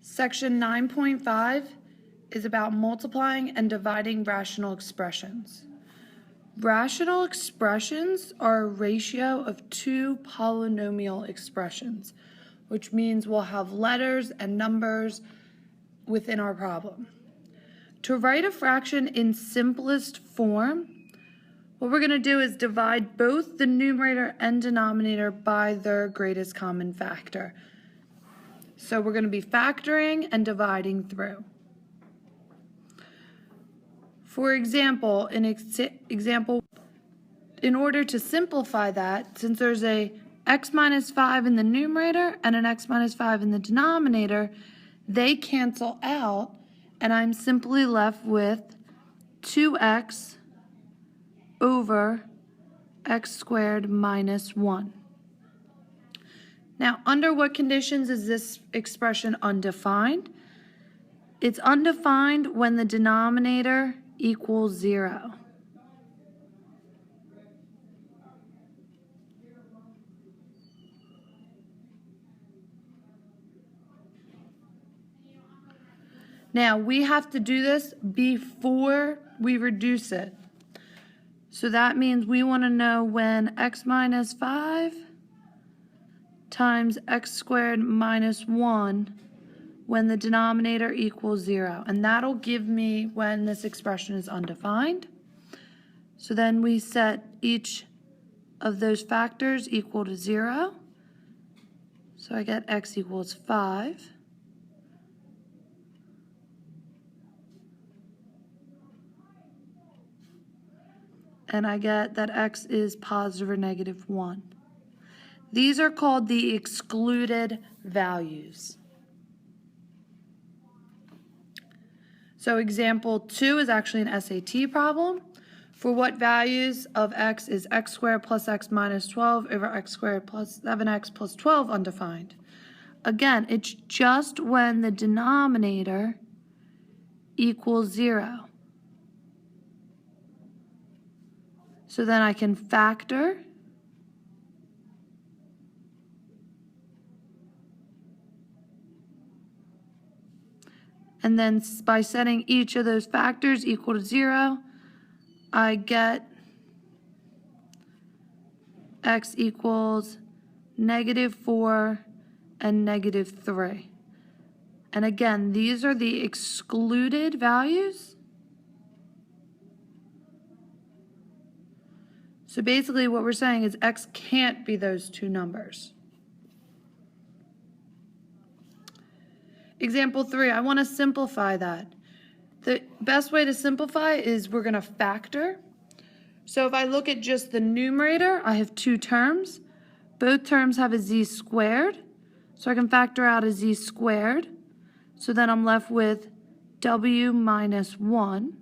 Section 9.5 is about multiplying and dividing rational expressions. Rational expressions are a ratio of two polynomial expressions, which means we'll have letters and numbers within our problem. To write a fraction in simplest form, what we're going to do is divide both the numerator and denominator by their greatest common factor. So we're going to be factoring and dividing through. For example, in order to simplify that, since there's a x minus 5 in the numerator and an x minus 5 in the denominator, they cancel out, and I'm simply left with 2x over x squared minus 1. Now, under what conditions is this expression undefined? It's undefined when the denominator equals 0. Now, we have to do this before we reduce it. So that means we want to know when x minus 5 times x squared minus 1 when the denominator equals 0. And that'll give me when this expression is undefined. So then we set each of those factors equal to 0. So I get x equals 5. And I get that x is positive or negative 1. These are called the excluded values. So example 2 is actually an SAT problem. For what values of x is x squared plus x minus 12 over x squared plus 7x plus 12 undefined? Again, it's just when the denominator equals 0. So then I can factor. And then by setting each of those factors equal to 0, I get x equals negative 4 and negative 3. And again, these are the excluded values. So basically what we're saying is x can't be those two numbers. Example 3, I want to simplify that. The best way to simplify is we're going to factor. So if I look at just the numerator, I have two terms. Both terms have a z squared. So I can factor out a z squared. So then I'm left with w minus 1.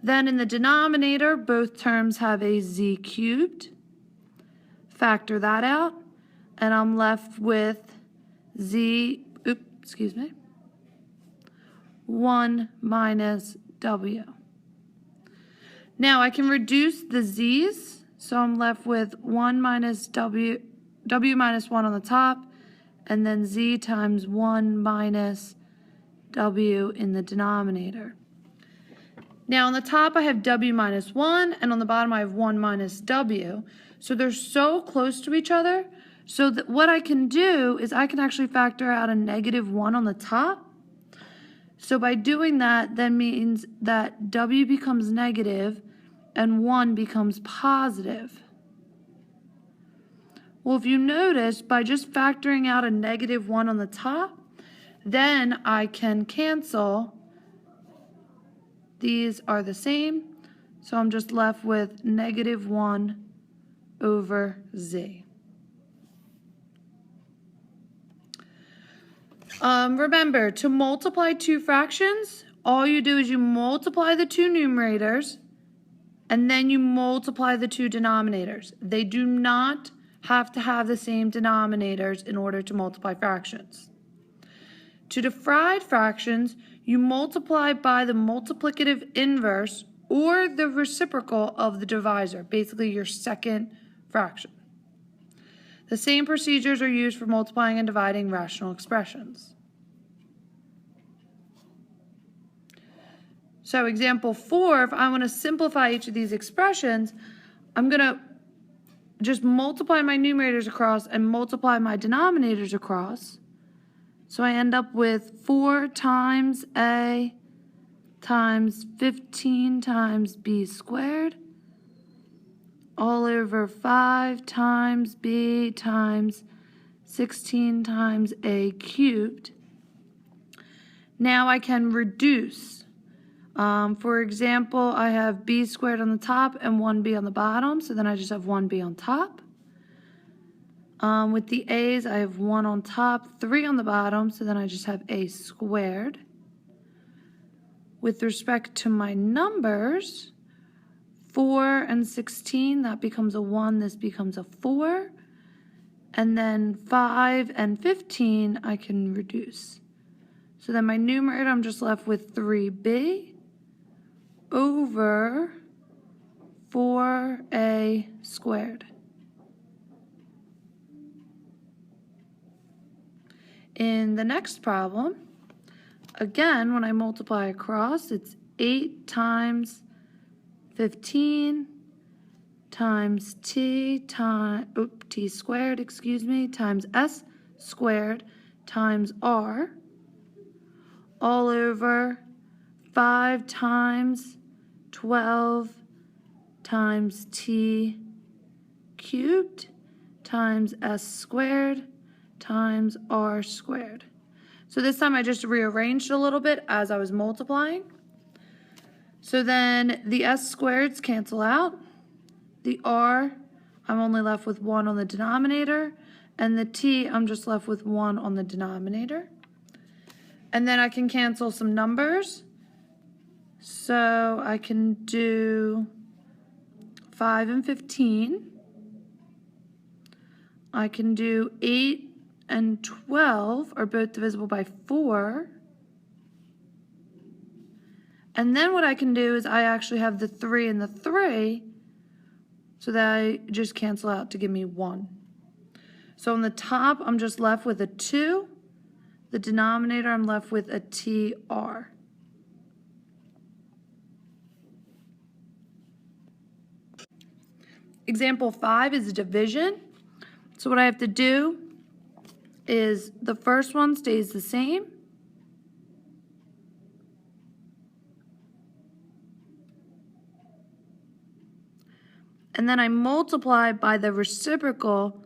Then in the denominator, both terms have a z cubed. Factor that out, and I'm left with 1 minus w. Now I can reduce the z's, so I'm left with 1 minus w minus 1 on the top, and then z times 1 minus w in the denominator. Now on the top I have w minus 1, and on the bottom I have 1 minus w. So they're so close to each other. So what I can do is I can actually factor out a negative 1 on the top. So by doing that, that means that w becomes negative and 1 becomes positive. Well, if you notice, by just factoring out a negative 1 on the top, then I can cancel. These are the same, so I'm just left with negative 1 over z. Remember, to multiply two fractions, all you do is you multiply the two numerators and then you multiply the two denominators. They do not have to have the same denominators in order to multiply fractions. To divide fractions, you multiply by the multiplicative inverse or the reciprocal of the divisor, basically your second fraction. The same procedures are used for multiplying and dividing rational expressions. So example 4, if I want to simplify each of these expressions, I'm going to just multiply my numerators across and multiply my denominators across. So I end up with 4 times a times 15 times b squared all over 5 times b times 16 times a cubed. Now I can reduce. For example, I have b squared on the top and 1b on the bottom, so then I just have 1b on top. With the a's, I have 1 on top, 3 on the bottom, so then I just have a squared. With respect to my numbers, 4 and 16, that becomes a 1, this becomes a 4. And then 5 and 15, I can reduce. So then my numerator, I'm just left with 3b over 4a squared. In the next problem, again, when I multiply across, it's 8 times 15 times t squared, times s squared times r all over 5 times 12 times t cubed times s squared times r squared. So this time I just rearranged a little bit as I was multiplying. So then the s squareds cancel out. The r, I'm only left with 1 on the denominator, and the t, I'm just left with 1 on the denominator. And then I can cancel some numbers. So I can do 5 and 15. I can do 8 and 12 are both divisible by 4. And then what I can do is I actually have the 3 and the 3, so that I just cancel out to give me 1. So on the top, I'm just left with a 2. The denominator, I'm left with a TR. Example 5 is division. So what I have to do is the first one stays the same. And then I multiply by the reciprocal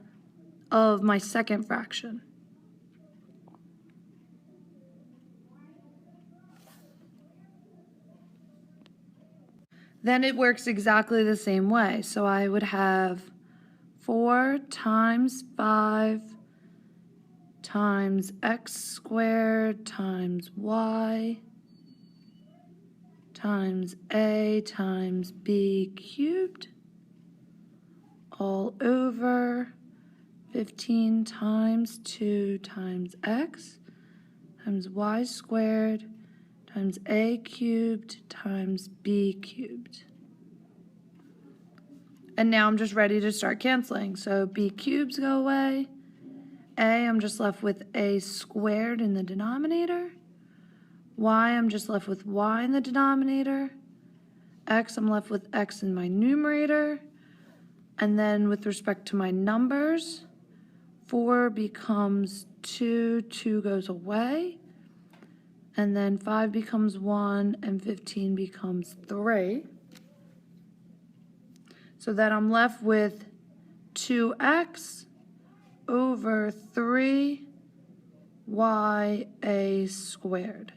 of my second fraction. Then it works exactly the same way. So I would have 4 times 5 times x squared times y times a times b cubed all over 15 times 2 times x times y squared times a cubed times b cubed. And now I'm just ready to start canceling. So b cubes go away. I'm just left with a squared in the denominator. Y, I'm just left with y in the denominator. X, I'm left with x in my numerator. And then with respect to my numbers, 4 becomes 2, 2 goes away. And then 5 becomes 1, and 15 becomes 3. So that I'm left with 2x over 3y a squared.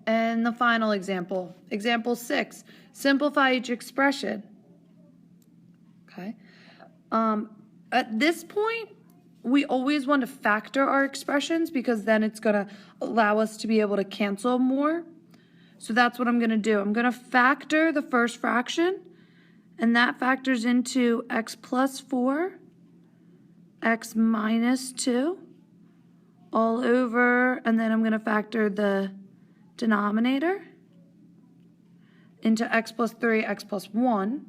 And the final example, example 6, simplify each expression. Okay. At this point, we always want to factor our expressions because then it's going to allow us to be able to cancel more. So that's what I'm going to do. I'm going to factor the first fraction, and that factors into x plus 4, x minus 2, all over, and then I'm going to factor the denominator into x plus 3, x plus 1.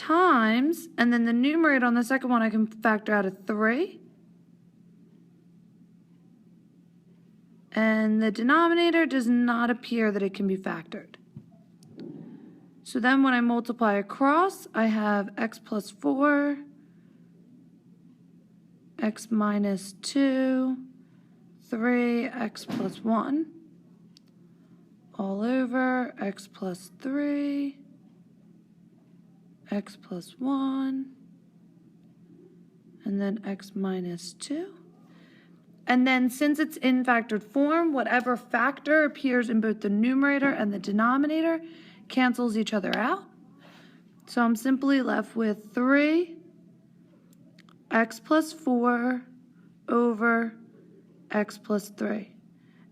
times, and then the numerator on the second one I can factor out a 3. And the denominator does not appear that it can be factored. So then when I multiply across, I have x plus 4, x minus 2, 3, x plus 1, all over x plus 3, x plus 1, and then x minus 2. And then since it's in factored form, whatever factor appears in both the numerator and the denominator cancels each other out. So I'm simply left with 3 x plus 4 over x plus 3.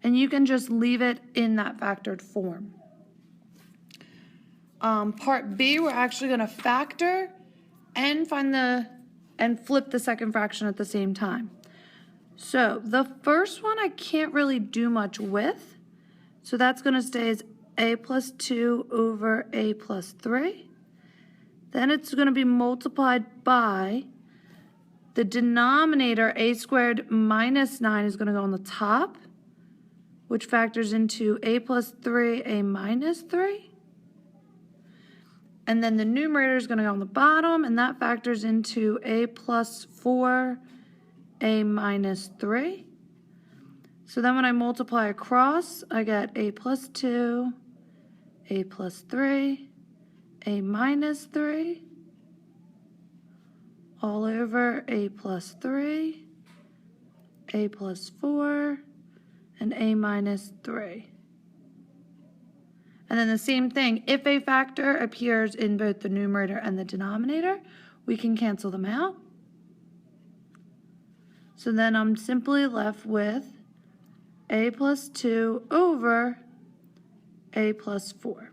And you can just leave it in that factored form. Part B, we're actually going to factor and flip the second fraction at the same time. So the first one I can't really do much with. So that's going to stay as a plus 2 over a plus 3. Then it's going to be multiplied by the denominator, a squared minus 9 is going to go on the top, which factors into a plus 3, a minus 3. And then the numerator is going to go on the bottom, and that factors into a plus 4, a minus 3. So then when I multiply across, I get a plus 2, a plus 3, a minus 3, all over a plus 3, a plus 4, and a minus 3. And then the same thing, if a factor appears in both the numerator and the denominator, we can cancel them out. So then I'm simply left with a plus 2 over a plus 4.